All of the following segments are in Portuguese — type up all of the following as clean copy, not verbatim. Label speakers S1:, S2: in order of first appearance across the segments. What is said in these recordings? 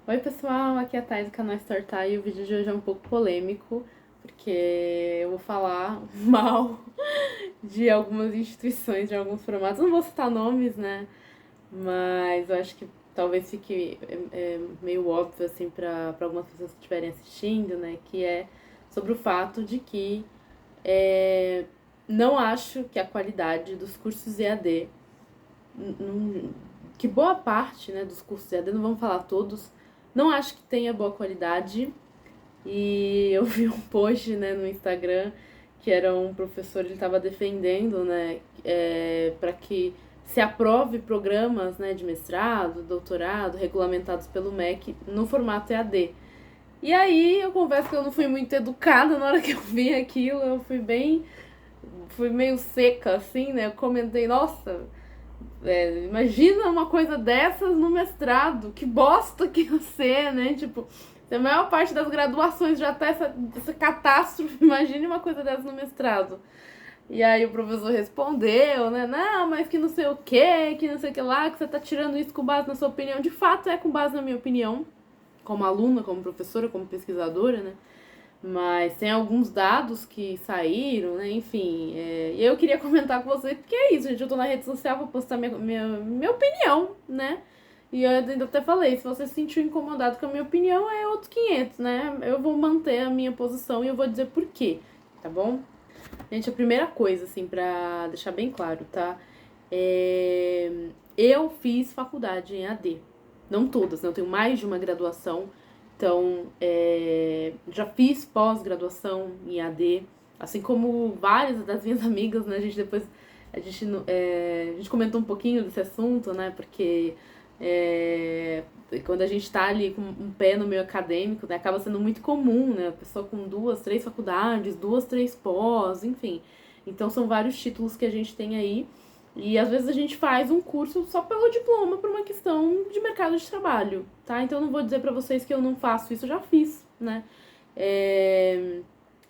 S1: Oi pessoal, aqui é a Thais do canal Startar e o vídeo de hoje é um pouco polêmico, porque eu vou falar mal de algumas instituições, de alguns formatos. Não vou citar nomes, né? Mas eu acho que talvez fique meio óbvio assim para algumas pessoas que estiverem assistindo, né? Que é sobre o fato de que é, não acho que a qualidade dos cursos EAD, que boa parte, né, dos cursos EAD, não vamos falar todos, não acho que tenha boa qualidade. E eu vi um post, né, no Instagram que era um professor, ele estava defendendo, né, para que se aprove programas, né, de mestrado, doutorado, regulamentados pelo MEC no formato EAD. E aí eu confesso que eu não fui muito educada na hora que eu vi aquilo, fui meio seca, assim, né, eu comentei, nossa, imagina uma coisa dessas no mestrado, que bosta que ia ser, né? Tipo, se a maior parte das graduações já tá essa catástrofe, imagine uma coisa dessa no mestrado. E aí o professor respondeu, né? Não, mas que não sei o que não sei o que lá, que você tá tirando isso com base na sua opinião. De fato, é com base na minha opinião, como aluna, como professora, como pesquisadora, né? Mas tem alguns dados que saíram, né? Enfim, e eu queria comentar com vocês, porque é isso, gente. Eu tô na rede social pra postar minha opinião, né? E eu ainda até falei, se você se sentiu incomodado com a minha opinião, é outros 500, né? Eu vou manter a minha posição e eu vou dizer por quê, tá bom? Gente, a primeira coisa, assim, pra deixar bem claro, tá? Eu fiz faculdade em AD. Não todas, né? Eu tenho mais de uma graduação. Então, já fiz pós-graduação em AD. Assim como várias das minhas amigas, né? A gente depois... a gente comentou um pouquinho desse assunto, né? Porque quando a gente tá ali com um pé no meio acadêmico, né? Acaba sendo muito comum, né? A pessoa com 2, 3 faculdades, 2, 3 pós, enfim. Então, são vários títulos que a gente tem aí. E às vezes a gente faz um curso só pelo diploma por uma questão de mercado de trabalho, tá? Então eu não vou dizer pra vocês que eu não faço isso, eu já fiz, né?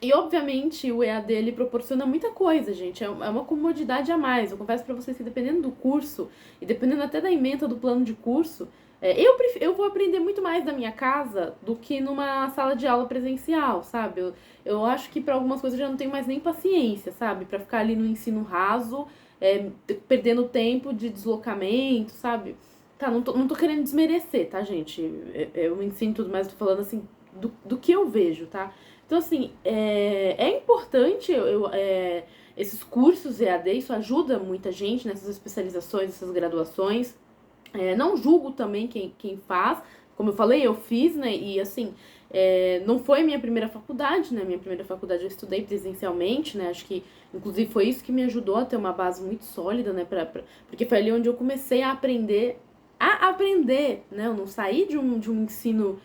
S1: E obviamente o EAD ele proporciona muita coisa, gente. É uma comodidade a mais. Eu confesso pra vocês que dependendo do curso e dependendo até da ementa do plano de curso, eu vou aprender muito mais da minha casa do que numa sala de aula presencial, sabe? Eu acho que pra algumas coisas eu já não tenho mais nem paciência, sabe? Pra ficar ali no ensino raso, perdendo tempo de deslocamento, sabe? Tá, não tô querendo desmerecer, tá, gente? Eu ensino tudo, mas tô falando assim do que eu vejo, tá? Então, assim, é importante esses cursos EAD, isso ajuda muita gente nessas especializações, nessas graduações. Não julgo também quem faz. Como eu falei, eu fiz, né? E assim, não foi minha primeira faculdade, né? Minha primeira faculdade eu estudei presencialmente, né? Acho que, inclusive, foi isso que me ajudou a ter uma base muito sólida, né? Porque foi ali onde eu comecei a aprender, né? Eu não saí de um ensino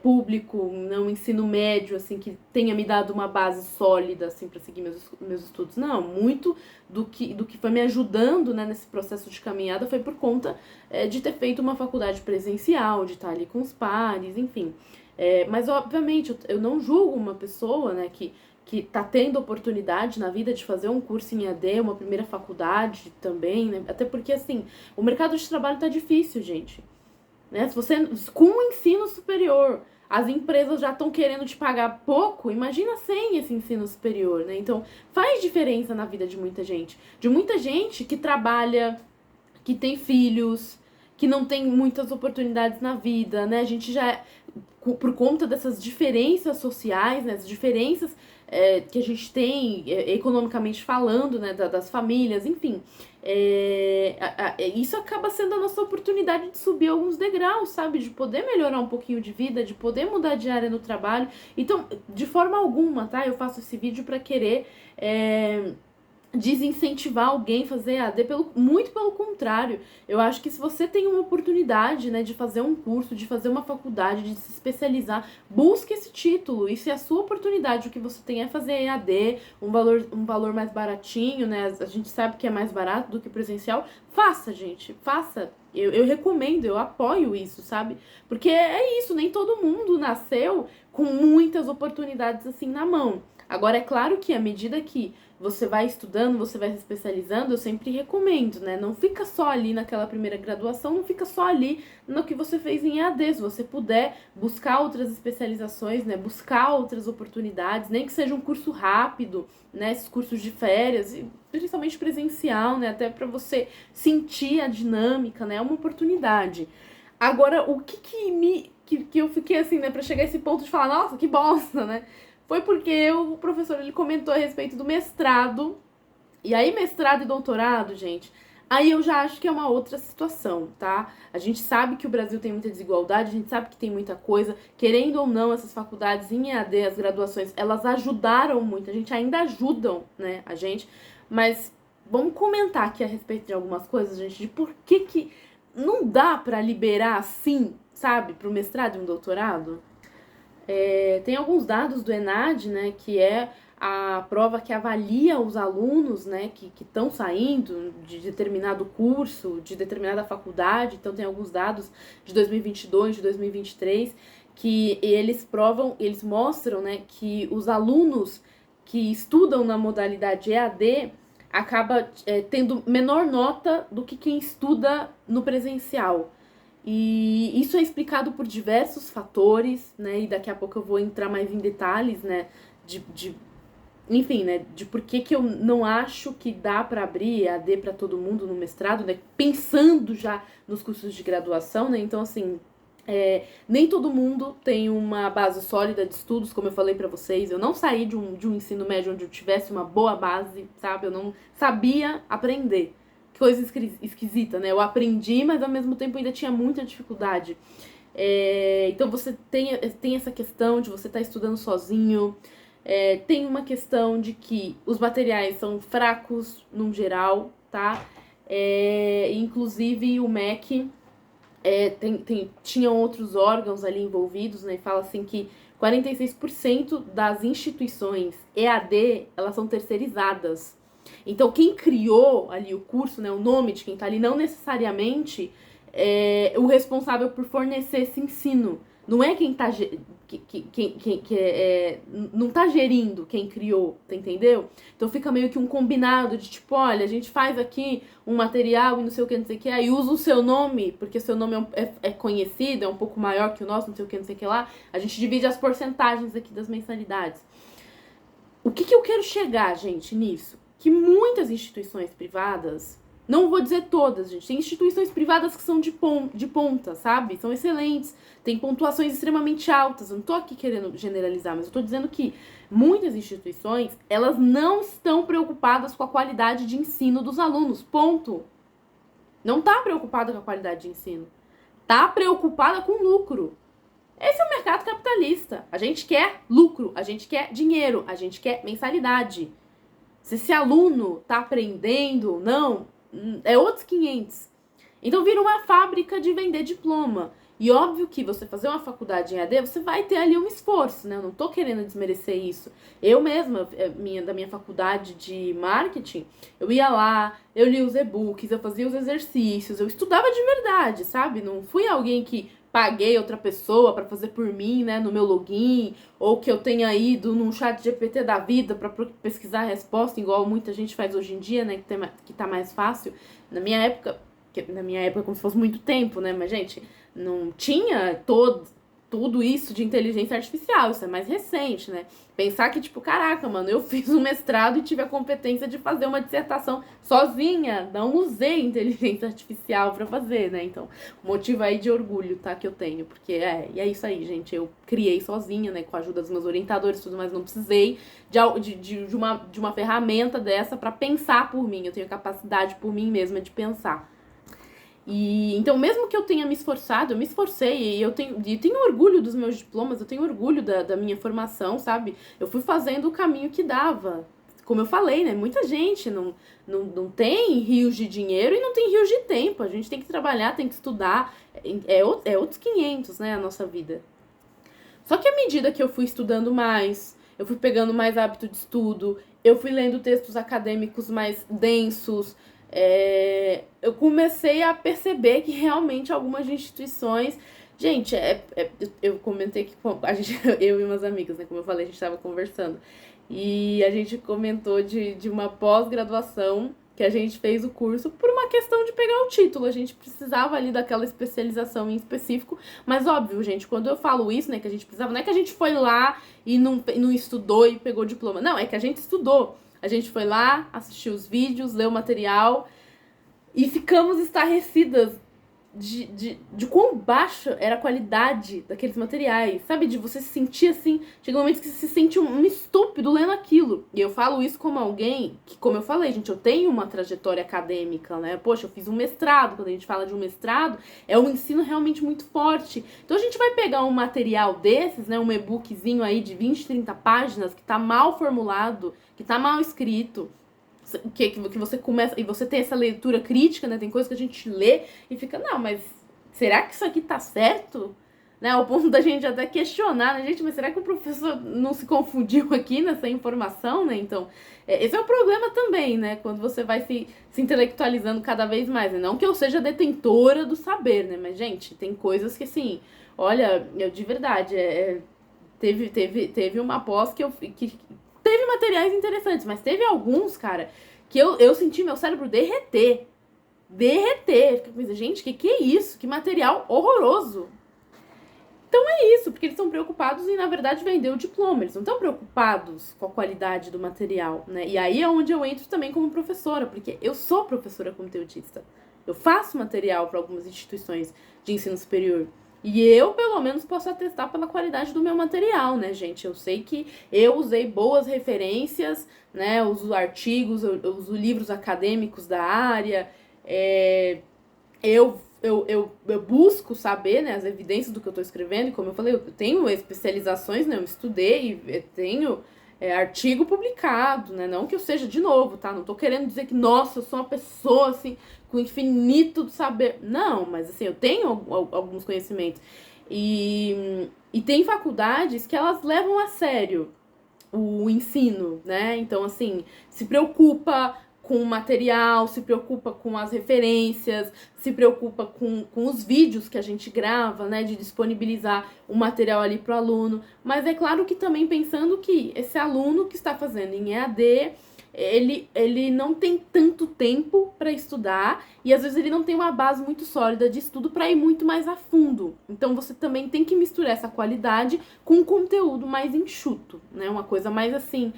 S1: público, não um ensino médio, assim, que tenha me dado uma base sólida, assim, para seguir meus estudos. Não, muito do que foi me ajudando, né, nesse processo de caminhada foi por conta de ter feito uma faculdade presencial, de estar ali com os pares, enfim. Mas, obviamente, eu não julgo uma pessoa, né, que tá tendo oportunidade na vida de fazer um curso em AD, uma primeira faculdade também, né? Até porque, assim, o mercado de trabalho tá difícil, gente. Né? Se você, com o ensino superior, as empresas já estão querendo te pagar pouco, imagina sem esse ensino superior, né? Então, faz diferença na vida de muita gente. De muita gente que trabalha, que tem filhos, que não tem muitas oportunidades na vida, né? A gente já, por conta dessas diferenças sociais, né? As diferenças que a gente tem economicamente falando, né? Das famílias, enfim. Isso acaba sendo a nossa oportunidade de subir alguns degraus, sabe? De poder melhorar um pouquinho de vida, de poder mudar de área no trabalho. Então, de forma alguma, tá? Eu faço esse vídeo para querer desincentivar alguém a fazer EAD, muito pelo contrário. Eu acho que se você tem uma oportunidade, né, de fazer um curso, de fazer uma faculdade, de se especializar, busque esse título. E se a sua oportunidade, o que você tem é fazer EAD, um valor mais baratinho, né, a gente sabe que é mais barato do que presencial, faça, gente, faça. Eu recomendo, eu apoio isso, sabe? Porque é isso, nem todo mundo nasceu com muitas oportunidades assim na mão. Agora, é claro que à medida que você vai estudando, você vai se especializando, eu sempre recomendo, né? Não fica só ali naquela primeira graduação, não fica só ali no que você fez em EAD. Se você puder buscar outras especializações, né? Buscar outras oportunidades, nem que seja um curso rápido, né? Esses cursos de férias, e principalmente presencial, né? Até para você sentir a dinâmica, né? É uma oportunidade. Agora, o que eu fiquei assim, né? Pra chegar a esse ponto de falar, nossa, que bosta, né? Foi porque o professor ele comentou a respeito do mestrado. E aí, mestrado e doutorado, gente, aí eu já acho que é uma outra situação, tá? A gente sabe que o Brasil tem muita desigualdade, a gente sabe que tem muita coisa. Querendo ou não, essas faculdades em EAD, as graduações, elas ajudaram muito. A gente ainda ajudam, né, a gente. Mas vamos comentar aqui a respeito de algumas coisas, gente, de por que não dá pra liberar assim, sabe, pro mestrado e um doutorado? Tem alguns dados do ENAD, né, que é a prova que avalia os alunos, né, que estão saindo de determinado curso, de determinada faculdade. Então tem alguns dados de 2022, de 2023, que eles mostram, né, que os alunos que estudam na modalidade EAD acaba tendo menor nota do que quem estuda no presencial. E isso é explicado por diversos fatores, né? E daqui a pouco eu vou entrar mais em detalhes, né? Enfim, né? De por que eu não acho que dá para abrir EAD para todo mundo no mestrado, né? Pensando já nos cursos de graduação, né? Então, assim, nem todo mundo tem uma base sólida de estudos, como eu falei para vocês. Eu não saí de um ensino médio onde eu tivesse uma boa base, sabe? Eu não sabia aprender. Coisa esquisita, né? Eu aprendi, mas ao mesmo tempo ainda tinha muita dificuldade. Então você tem essa questão de você estar estudando sozinho. Tem uma questão de que os materiais são fracos, no geral, tá? Inclusive o MEC tinham outros órgãos ali envolvidos, né? Fala assim que 46% das instituições EAD, elas são terceirizadas. Então, quem criou ali o curso, né, o nome de quem está ali, não necessariamente é o responsável por fornecer esse ensino. Não é quem está não tá gerindo quem criou, tá, entendeu? Então fica meio que um combinado de tipo, olha, a gente faz aqui um material e não sei o que, não sei o que, aí usa o seu nome, porque o seu nome é conhecido, é um pouco maior que o nosso, não sei o que, não sei o que lá, a gente divide as porcentagens aqui das mensalidades. O que eu quero chegar, gente, nisso? Que muitas instituições privadas, não vou dizer todas, gente, tem instituições privadas que são de ponta, sabe? São excelentes, tem pontuações extremamente altas. Eu não tô aqui querendo generalizar, mas eu tô dizendo que muitas instituições, elas não estão preocupadas com a qualidade de ensino dos alunos, ponto. Não tá preocupada com a qualidade de ensino. Tá preocupada com lucro. Esse é o mercado capitalista. A gente quer lucro, a gente quer dinheiro, a gente quer mensalidade. Se esse aluno tá aprendendo ou não, é outros 500. Então vira uma fábrica de vender diploma. E óbvio que você fazer uma faculdade em AD, você vai ter ali um esforço, né? Eu não tô querendo desmerecer isso. Eu mesma, da minha faculdade de marketing, eu ia lá, eu lia os e-books, eu fazia os exercícios, eu estudava de verdade, sabe? Não fui alguém que paguei outra pessoa para fazer por mim, né, no meu login, ou que eu tenha ido num chat GPT da vida para pesquisar a resposta, igual muita gente faz hoje em dia, né, que tá mais fácil. Na minha época como se fosse muito tempo, né, mas gente, não tinha tudo isso de inteligência artificial, isso é mais recente, né? Pensar que, tipo, caraca, mano, eu fiz um mestrado e tive a competência de fazer uma dissertação sozinha, não usei inteligência artificial pra fazer, né? Então, motivo aí de orgulho, tá, que eu tenho, porque e é isso aí, gente, eu criei sozinha, né, com a ajuda dos meus orientadores e tudo mais, não precisei de uma ferramenta dessa pra pensar por mim, eu tenho capacidade por mim mesma de pensar. E então, mesmo que eu tenha me esforçado, eu me esforcei e eu tenho orgulho dos meus diplomas, eu tenho orgulho da minha formação, sabe? Eu fui fazendo o caminho que dava. Como eu falei, né? Muita gente não tem rios de dinheiro e não tem rios de tempo. A gente tem que trabalhar, tem que estudar. É outros 500, né? A nossa vida. Só que à medida que eu fui estudando mais, eu fui pegando mais hábito de estudo, eu fui lendo textos acadêmicos mais densos, eu comecei a perceber que realmente algumas instituições... Gente, eu comentei que eu e umas amigas, né, como eu falei, a gente estava conversando. E a gente comentou de uma pós-graduação que a gente fez o curso por uma questão de pegar o título. A gente precisava ali daquela especialização em específico. Mas óbvio, gente, quando eu falo isso, né, que a gente precisava, não é que a gente foi lá e não estudou e pegou o diploma. Não, é que a gente estudou. A gente foi lá, assistiu os vídeos, leu o material e ficamos estarrecidas de quão baixa era a qualidade daqueles materiais, sabe? De você se sentir assim, chega um momento que você se sente um estúpido lendo aquilo. E eu falo isso como alguém que, como eu falei, gente, eu tenho uma trajetória acadêmica, né? Poxa, eu fiz um mestrado. Quando a gente fala de um mestrado, é um ensino realmente muito forte. Então a gente vai pegar um material desses, né? Um e-bookzinho aí de 20, 30 páginas que tá mal formulado, que tá mal escrito, que você começa, e você tem essa leitura crítica, né, tem coisas que a gente lê e fica, não, mas será que isso aqui tá certo? Né, ao ponto da gente até questionar, né, gente, mas será que o professor não se confundiu aqui nessa informação, né, então, esse é o problema também, né, quando você vai se intelectualizando cada vez mais, né, não que eu seja detentora do saber, né, mas, gente, tem coisas que, assim, olha, eu de verdade, teve uma pós que teve materiais interessantes, mas teve alguns, cara, que eu senti meu cérebro derreter. Fiquei pensando, gente, que é isso? Que material horroroso. Então é isso, porque eles estão preocupados em, na verdade, vender o diploma. Eles não estão preocupados com a qualidade do material, né? E aí é onde eu entro também como professora, porque eu sou professora conteudista. Eu faço material para algumas instituições de ensino superior. E eu, pelo menos, posso atestar pela qualidade do meu material, né, gente? Eu sei que eu usei boas referências, né? Eu uso artigos, eu uso livros acadêmicos da área, eu busco saber, né, as evidências do que eu estou escrevendo, e como eu falei, eu tenho especializações, né, eu estudei, eu tenho artigo publicado, né, não que eu seja de novo, tá, não tô querendo dizer que, nossa, eu sou uma pessoa, assim, com infinito de saber, não, mas, assim, eu tenho alguns conhecimentos, e tem faculdades que elas levam a sério o ensino, né, então, assim, se preocupa com o material, se preocupa com as referências, se preocupa com os vídeos que a gente grava, né, de disponibilizar o material ali para o aluno. Mas é claro que também pensando que esse aluno que está fazendo em EAD, ele não tem tanto tempo para estudar e às vezes ele não tem uma base muito sólida de estudo para ir muito mais a fundo. Então você também tem que misturar essa qualidade com um conteúdo mais enxuto, né, uma coisa mais assim,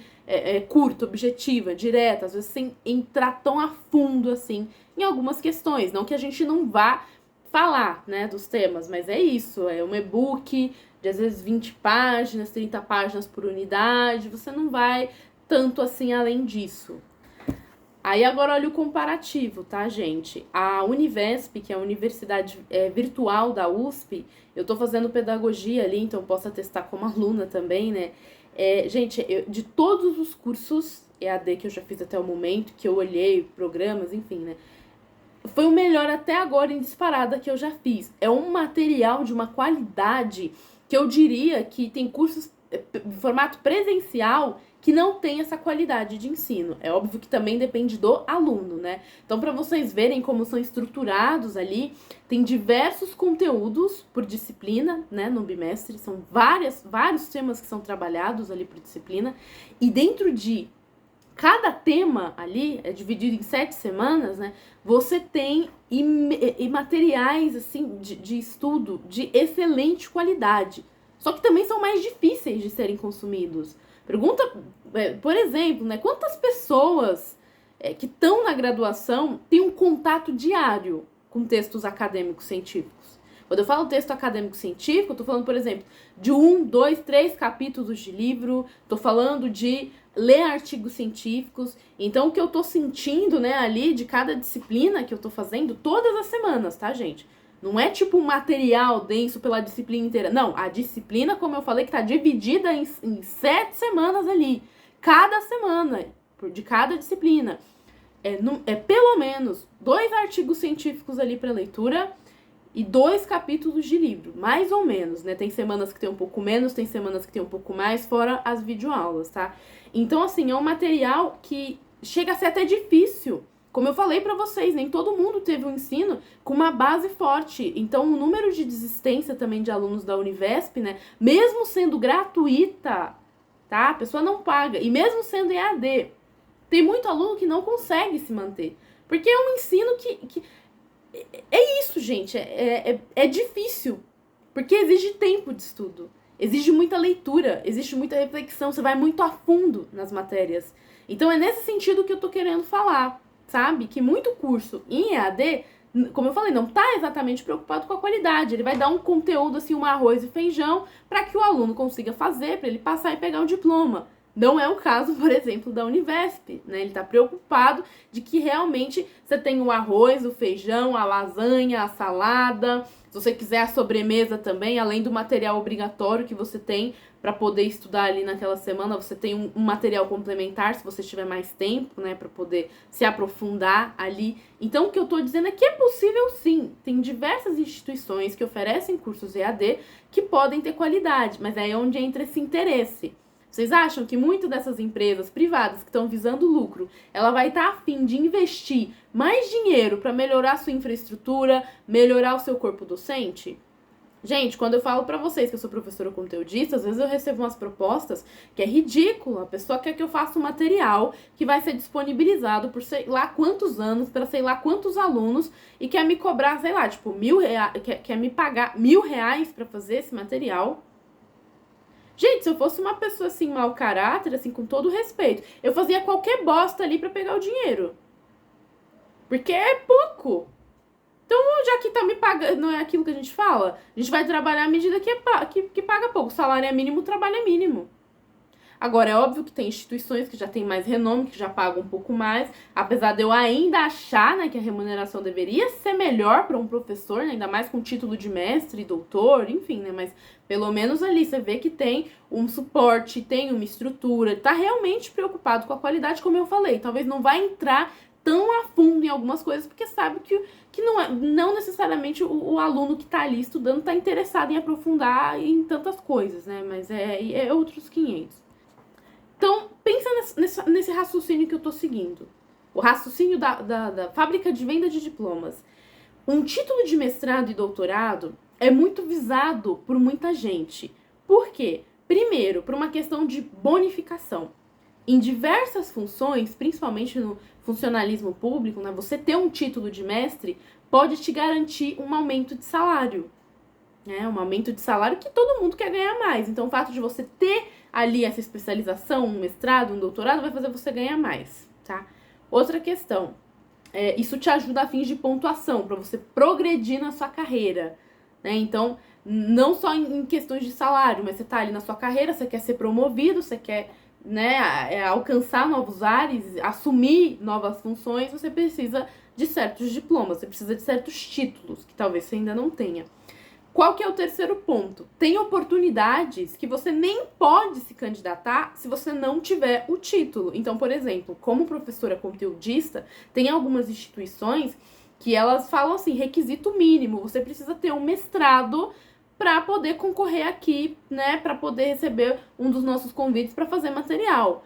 S1: curta, objetiva, direta, às vezes sem entrar tão a fundo assim em algumas questões. Não que a gente não vá falar, né, dos temas, mas é isso, é um e-book de às vezes 20 páginas, 30 páginas por unidade, você não vai tanto assim além disso. Aí agora olha o comparativo, tá, gente? A Univesp, que é a universidade virtual da USP, eu tô fazendo pedagogia ali, então eu posso atestar como aluna também, né? Gente, de todos os cursos EAD que eu já fiz até o momento, que eu olhei, programas, enfim, né? Foi o melhor até agora em disparada que eu já fiz. É um material de uma qualidade que eu diria que tem cursos em formato presencial que não tem essa qualidade de ensino. É óbvio que também depende do aluno, né? Então, para vocês verem como são estruturados ali, tem diversos conteúdos por disciplina, né, no bimestre. São vários temas que são trabalhados ali por disciplina. E dentro de cada tema ali, é dividido em 7 semanas, né? Você tem materiais, assim, de estudo de excelente qualidade. Só que também são mais difíceis de serem consumidos. Pergunta, por exemplo, né, quantas pessoas que estão na graduação têm um contato diário com textos acadêmicos científicos? Quando eu falo texto acadêmico científico, eu tô falando, por exemplo, de 1, 2, 3 capítulos de livro, tô falando de ler artigos científicos. Então, o que eu tô sentindo, né, ali de cada disciplina que eu tô fazendo todas as semanas, tá, gente? Não é tipo um material denso pela disciplina inteira. Não, a disciplina, como eu falei, que tá dividida em 7 semanas ali. Cada semana, de cada disciplina. Pelo menos 2 artigos científicos ali para leitura e 2 capítulos de livro, mais ou menos, né? Tem semanas que tem um pouco menos, tem semanas que tem um pouco mais, fora as videoaulas, tá? Então, assim, é um material que chega a ser até difícil. Como eu falei pra vocês, nem todo mundo teve um ensino com uma base forte. Então, o número de desistência também de alunos da Univesp, né, mesmo sendo gratuita, tá? A pessoa não paga. E mesmo sendo EAD, tem muito aluno que não consegue se manter. Porque é um ensino que é isso, gente. É difícil. Porque exige tempo de estudo. Exige muita leitura. Existe muita reflexão. Você vai muito a fundo nas matérias. Então é nesse sentido que eu tô querendo falar, sabe? Que muito curso em EAD, como eu falei, não tá exatamente preocupado com a qualidade. Ele vai dar um conteúdo, assim, um arroz e feijão, para que o aluno consiga fazer, para ele passar e pegar um diploma. Não é o caso, por exemplo, da Univesp, né? Ele está preocupado de que realmente você tenha o arroz, o feijão, a lasanha, a salada. Se você quiser a sobremesa também, além do material obrigatório que você tem para poder estudar ali naquela semana, você tem um material complementar se você tiver mais tempo, né, para poder se aprofundar ali. Então, o que eu tô dizendo é que é possível sim. Tem diversas instituições que oferecem cursos EAD que podem ter qualidade, mas é aí onde entra esse interesse. Vocês acham que muitas dessas empresas privadas que estão visando lucro, ela vai estar a fim de investir mais dinheiro para melhorar a sua infraestrutura, melhorar o seu corpo docente? Gente, quando eu falo pra vocês que eu sou professora conteudista, às vezes eu recebo umas propostas que é ridícula. A pessoa quer que eu faça um material que vai ser disponibilizado por sei lá quantos anos, para sei lá quantos alunos, e quer me cobrar, sei lá, tipo, R$1.000, quer me pagar R$1.000 pra fazer esse material. Gente, se eu fosse uma pessoa assim, mau caráter, assim, com todo respeito, eu fazia qualquer bosta ali pra pegar o dinheiro. Porque é pouco. Então, já que tá me pagando, não é aquilo que a gente fala? A gente vai trabalhar à medida que paga pouco. O salário é mínimo, o trabalho é mínimo. Agora, é óbvio que tem instituições que já têm mais renome, que já pagam um pouco mais, apesar de eu ainda achar, né, que a remuneração deveria ser melhor para um professor, né, ainda mais com título de mestre, doutor, enfim, né, mas pelo menos ali você vê que tem um suporte, tem uma estrutura, tá realmente preocupado com a qualidade, como eu falei, talvez não vai entrar tão a fundo em algumas coisas, porque sabe que não necessariamente o aluno que tá ali estudando tá interessado em aprofundar em tantas coisas, né, mas é outros 500. Então, pensa nesse raciocínio que eu tô seguindo. O raciocínio da fábrica de venda de diplomas. Um título de mestrado e doutorado é muito visado por muita gente. Por quê? Primeiro, por uma questão de bonificação. Em diversas funções, principalmente no funcionalismo público, né, você ter um título de mestre pode te garantir um aumento de salário. Um aumento de salário que todo mundo quer ganhar mais. Então, o fato de você ter ali essa especialização, um mestrado, um doutorado, vai fazer você ganhar mais, tá? Outra questão, isso te ajuda a fins de pontuação, para você progredir na sua carreira, né? Então, não só em questões de salário, mas você tá ali na sua carreira, você quer ser promovido, você quer, né, alcançar novos ares, assumir novas funções, você precisa de certos diplomas, você precisa de certos títulos, que talvez você ainda não tenha. Qual que é o terceiro ponto? Tem oportunidades que você nem pode se candidatar se você não tiver o título. Então, por exemplo, como professora conteudista, tem algumas instituições que elas falam assim, requisito mínimo, você precisa ter um mestrado para poder concorrer aqui, né, para poder receber um dos nossos convites para fazer material.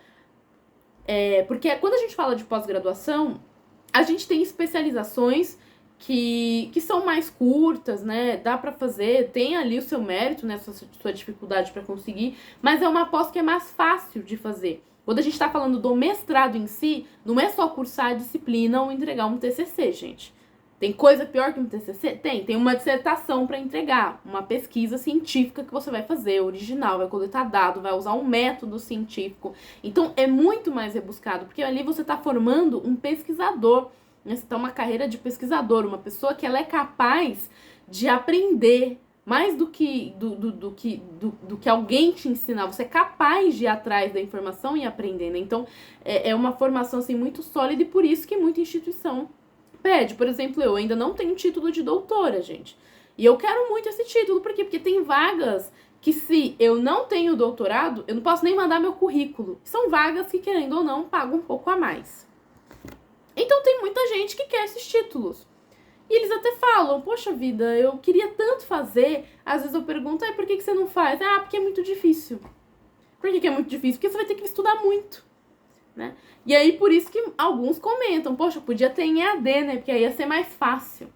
S1: Porque quando a gente fala de pós-graduação, a gente tem especializações que são mais curtas, né? Dá pra fazer, tem ali o seu mérito, né? Sua dificuldade pra conseguir, mas é uma pós que é mais fácil de fazer. Quando a gente tá falando do mestrado em si, não é só cursar a disciplina ou entregar um TCC, gente. Tem coisa pior que um TCC? Tem uma dissertação para entregar, uma pesquisa científica que você vai fazer, original, vai coletar dado, vai usar um método científico. Então, é muito mais rebuscado, porque ali você tá formando um pesquisador. Você tá uma carreira de pesquisador, uma pessoa que ela é capaz de aprender mais do que alguém te ensinar. Você é capaz de ir atrás da informação e aprender, né? Então, é uma formação assim, muito sólida e por isso que muita instituição pede. Por exemplo, eu ainda não tenho título de doutora, gente. E eu quero muito esse título, por quê? Porque tem vagas que se eu não tenho doutorado, eu não posso nem mandar meu currículo. São vagas que, querendo ou não, pagam um pouco a mais. Então tem muita gente que quer esses títulos. E eles até falam, poxa vida, eu queria tanto fazer. Às vezes eu pergunto, por que você não faz? Porque é muito difícil. Por que é muito difícil? Porque você vai ter que estudar muito, né? E aí por isso que alguns comentam, poxa, podia ter em EAD, né? Porque aí ia ser mais fácil.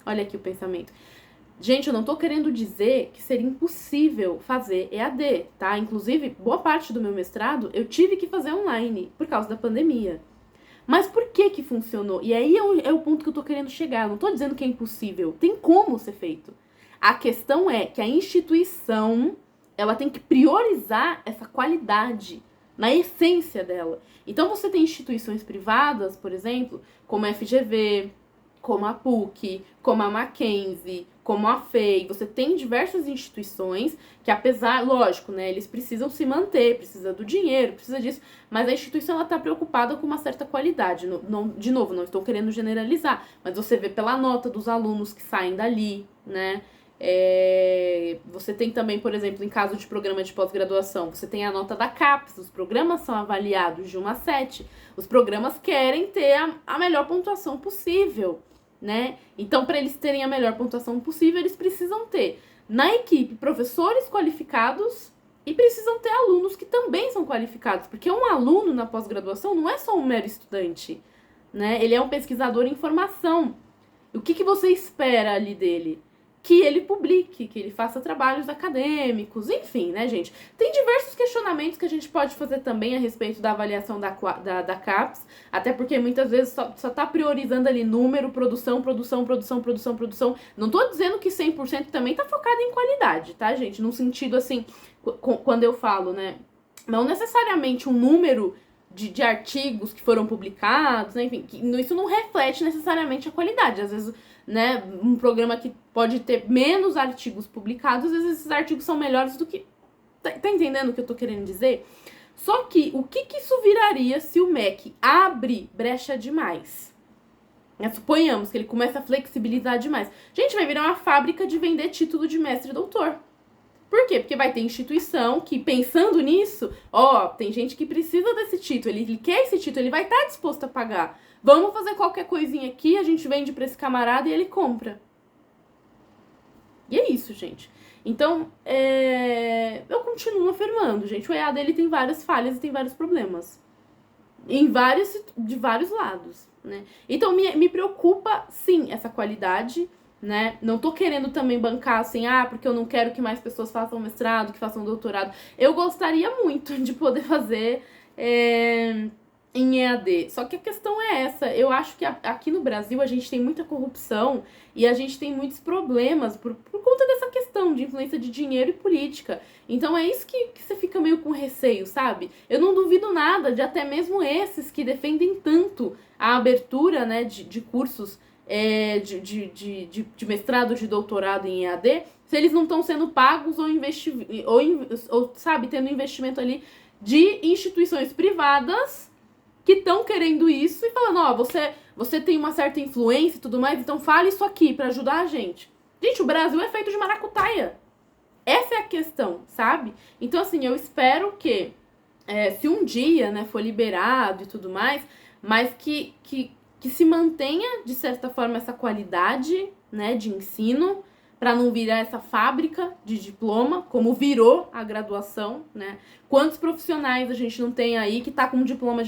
S1: Olha aqui o pensamento. Gente, eu não tô querendo dizer que seria impossível fazer EAD, tá? Inclusive, boa parte do meu mestrado eu tive que fazer online por causa da pandemia. Mas por que que funcionou? E aí é o ponto que eu tô querendo chegar. Eu não tô dizendo que é impossível. Tem como ser feito. A questão é que a instituição, ela tem que priorizar essa qualidade na essência dela. Então você tem instituições privadas, por exemplo, como a FGV, como a PUC, como a Mackenzie, como a FEI. Você tem diversas instituições que, apesar, lógico, né, eles precisam se manter, precisa do dinheiro, precisa disso, mas a instituição ela está preocupada com uma certa qualidade. De novo, não estou querendo generalizar, mas você vê pela nota dos alunos que saem dali, né? Você tem também, por exemplo, em caso de programa de pós-graduação, você tem a nota da CAPES, os programas são avaliados de 1 a 7, os programas querem ter a melhor pontuação possível, né? Então, para eles terem a melhor pontuação possível, eles precisam ter na equipe professores qualificados e precisam ter alunos que também são qualificados, porque um aluno na pós-graduação não é só um mero estudante, né? Ele é um pesquisador em formação. O que você espera ali dele? Que ele publique, que ele faça trabalhos acadêmicos, enfim, né, gente? Tem diversos questionamentos que a gente pode fazer também a respeito da avaliação da CAPES, até porque muitas vezes só tá priorizando ali número, produção. Não tô dizendo que 100% também tá focado em qualidade, tá, gente? Num sentido, assim, quando eu falo, né, não necessariamente um número de artigos que foram publicados, né? Enfim, isso não reflete necessariamente a qualidade. Às vezes, né, um programa que pode ter menos artigos publicados, às vezes esses artigos são melhores do que... Tá entendendo o que eu tô querendo dizer? Só que, o que isso viraria se o MEC abre brecha demais? Suponhamos que ele começa a flexibilizar demais. Gente, vai virar uma fábrica de vender título de mestre e doutor. Por quê? Porque vai ter instituição que, pensando nisso, tem gente que precisa desse título, ele quer esse título, ele vai estar disposto a pagar. Vamos fazer qualquer coisinha aqui, a gente vende pra esse camarada e ele compra. E é isso, gente. Então, eu continuo afirmando, gente, o EAD ele tem várias falhas e tem vários problemas. De vários lados, né? Então, me preocupa, sim, essa qualidade, né? Não tô querendo também bancar assim, porque eu não quero que mais pessoas façam mestrado, que façam doutorado. Eu gostaria muito de poder fazer em EAD. Só que a questão é essa. Eu acho que aqui no Brasil a gente tem muita corrupção e a gente tem muitos problemas por conta dessa questão de influência de dinheiro e política. Então é isso que você fica meio com receio, sabe? Eu não duvido nada de até mesmo esses que defendem tanto a abertura, né, de cursos de mestrado, de doutorado em EAD, se eles não estão sendo pagos ou sabe, tendo investimento ali de instituições privadas que estão querendo isso e falando, você tem uma certa influência e tudo mais, então fale isso aqui pra ajudar a gente. Gente, o Brasil é feito de maracutaia. Essa é a questão, sabe? Então, assim, eu espero que se um dia, né, for liberado e tudo mais, mas que se mantenha, de certa forma, essa qualidade, né, de ensino, para não virar essa fábrica de diploma, como virou a graduação, né? Quantos profissionais a gente não tem aí que tá com um diploma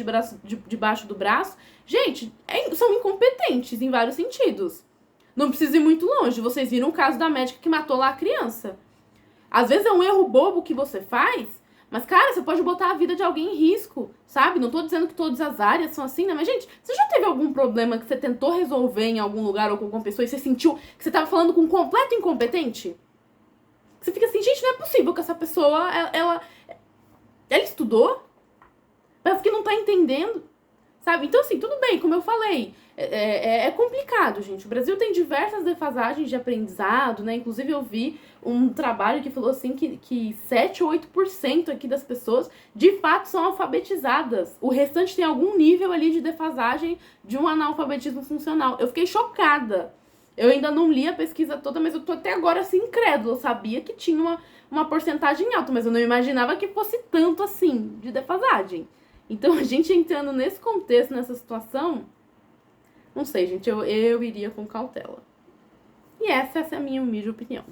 S1: debaixo do braço? Gente, são incompetentes em vários sentidos. Não precisa ir muito longe. Vocês viram o caso da médica que matou lá a criança. Às vezes é um erro bobo que você faz, mas, cara, você pode botar a vida de alguém em risco, sabe? Não tô dizendo que todas as áreas são assim, né? Mas, gente, você já teve algum problema que você tentou resolver em algum lugar ou com alguma pessoa e você sentiu que você tava falando com um completo incompetente? Você fica assim, gente, não é possível que essa pessoa, ela estudou? Parece que não tá entendendo, sabe? Então, assim, tudo bem, como eu falei, é complicado, gente. O Brasil tem diversas defasagens de aprendizado, né? Inclusive, eu vi um trabalho que falou assim que 7 ou 8% aqui das pessoas, de fato, são alfabetizadas. O restante tem algum nível ali de defasagem de um analfabetismo funcional. Eu fiquei chocada. Eu ainda não li a pesquisa toda, mas eu tô até agora assim, incrédula. Eu sabia que tinha uma porcentagem alta, mas eu não imaginava que fosse tanto assim de defasagem. Então, a gente entrando nesse contexto, nessa situação, não sei, gente, eu iria com cautela. E essa é a minha humilde opinião.